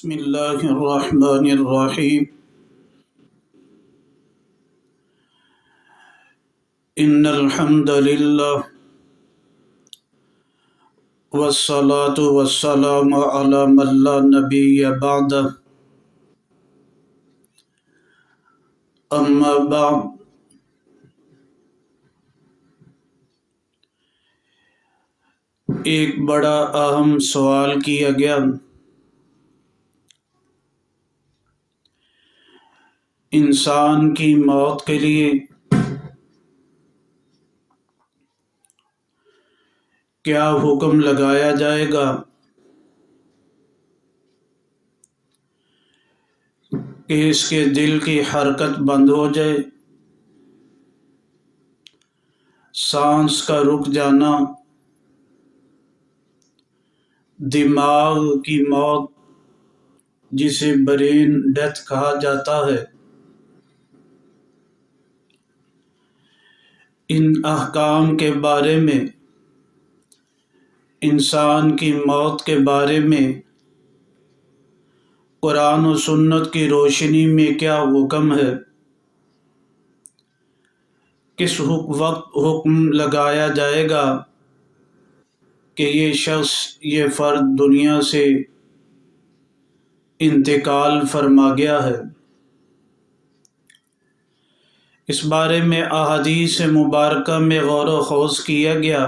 بسم اللہ الرحمن الرحیم ان الحمد للہ والصلاة والسلام علی من لا نبی بعدہ اما بعد ایک بڑا اہم سوال کیا گیا، انسان کی موت کے لیے کیا حکم لگایا جائے گا کہ اس کے دل کی حرکت بند ہو جائے، سانس کا رک جانا، دماغ کی موت جسے برین ڈیتھ کہا جاتا ہے۔ ان احکام کے بارے میں، انسان کی موت کے بارے میں قرآن و سنت کی روشنی میں کیا حکم ہے، کس وقت حکم لگایا جائے گا کہ یہ شخص، یہ فرد دنیا سے انتقال فرما گیا ہے۔ اس بارے میں احادیث مبارکہ میں غور و خوض کیا گیا۔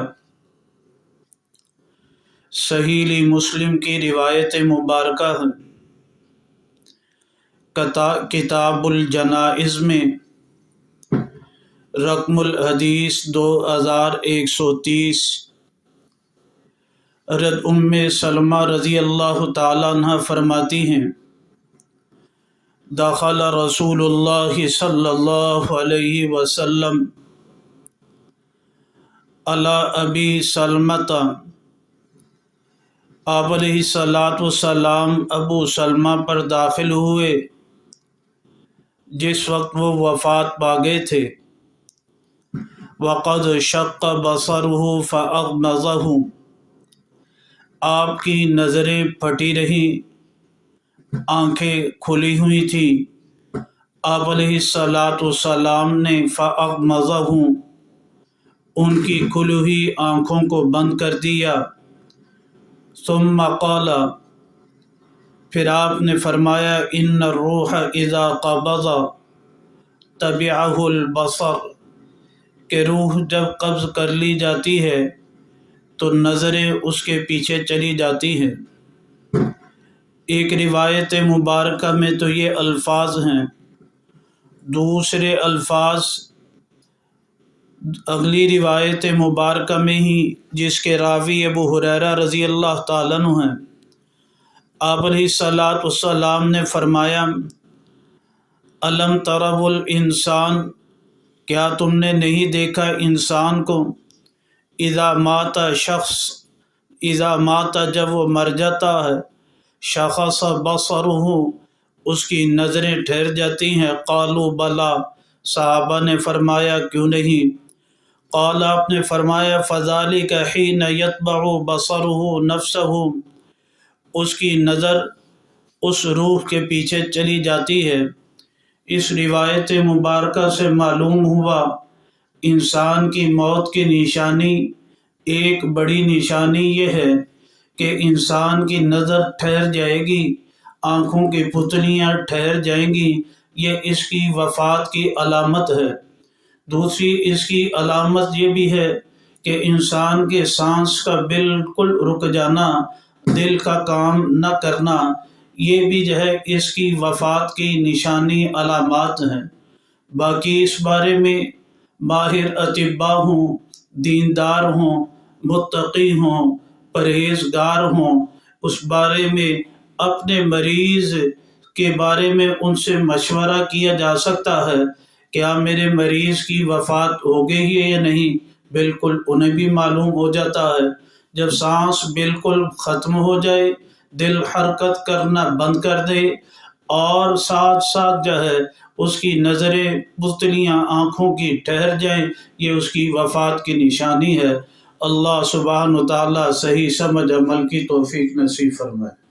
صحیح مسلم کی روایت مبارکہ ہے، کتاب الجنائز میں رقم الحدیث 2130، حضرت ام سلمہ رضی اللہ تعالیٰ عنہ فرماتی ہیں، دخل رسول اللہ صلی اللہ علیہ وسلم علی ابی سلمۃ، آپ علیہ السلام ابو سلمہ پر داخل ہوئے جس وقت وہ وفات پا گئے تھے۔ وقد شق بصرہ فاغمضہ، آپ کی نظریں پھٹی رہیں، آنکھیں کھلی ہوئی تھیں۔ آپ علیہ السلام نے فاغمضہ، ان کی کھلی ہوئی آنکھوں کو بند کر دیا۔ ثم قال، پھر آپ نے فرمایا، ان الروح اذا قبض تبعہ البصر، کہ روح جب قبض کر لی جاتی ہے تو نظریں اس کے پیچھے چلی جاتی ہیں۔ ایک روایت مبارکہ میں تو یہ الفاظ ہیں، دوسرے الفاظ اگلی روایت مبارکہ میں ہی، جس کے راوی ابو ہریرہ رضی اللہ تعالیٰ عنہ ہیں، آپ علیہ السلام نے فرمایا، الم تروا الانسان، کیا تم نے نہیں دیکھا انسان کو، اذا مات شخص، اذا مات جب وہ مر جاتا ہے، شخص بصرہ، اس کی نظریں ٹھہر جاتی ہیں۔ قالوا بلا، صحابہ نے فرمایا کیوں نہیں؟ قال، آپ نے فرمایا، فذلک حین یتبع بصرہ نفسہ، اس کی نظر اس روح کے پیچھے چلی جاتی ہے۔ اس روایت مبارکہ سے معلوم ہوا، انسان کی موت کی نشانی، ایک بڑی نشانی یہ ہے کہ انسان کی نظر ٹھہر جائے گی، آنکھوں کی پتلیاں ٹھہر جائیں گی، یہ اس کی وفات کی علامت ہے۔ دوسری اس کی علامت یہ بھی ہے کہ انسان کے سانس کا بالکل رک جانا، دل کا کام نہ کرنا، یہ بھی جو ہے اس کی وفات کی نشانی علامات ہیں۔ باقی اس بارے میں ماہر اطباء ہوں، دیندار ہوں، متقی ہوں، پرہیزگار ہوں، اس بارے میں اپنے مریض کے بارے میں ان سے مشورہ کیا جا سکتا ہے، کیا میرے مریض کی وفات ہو گئی ہے یا نہیں، بالکل انہیں بھی معلوم ہو جاتا ہے۔ جب سانس بالکل ختم ہو جائے، دل حرکت کرنا بند کر دے، اور ساتھ ساتھ جو ہے اس کی نظریں، پتلیاں آنکھوں کی ٹھہر جائیں، یہ اس کی وفات کی نشانی ہے۔ اللہ سبحانہ و تعالیٰ صحیح سمجھ عمل کی توفیق نصیب فرمائے۔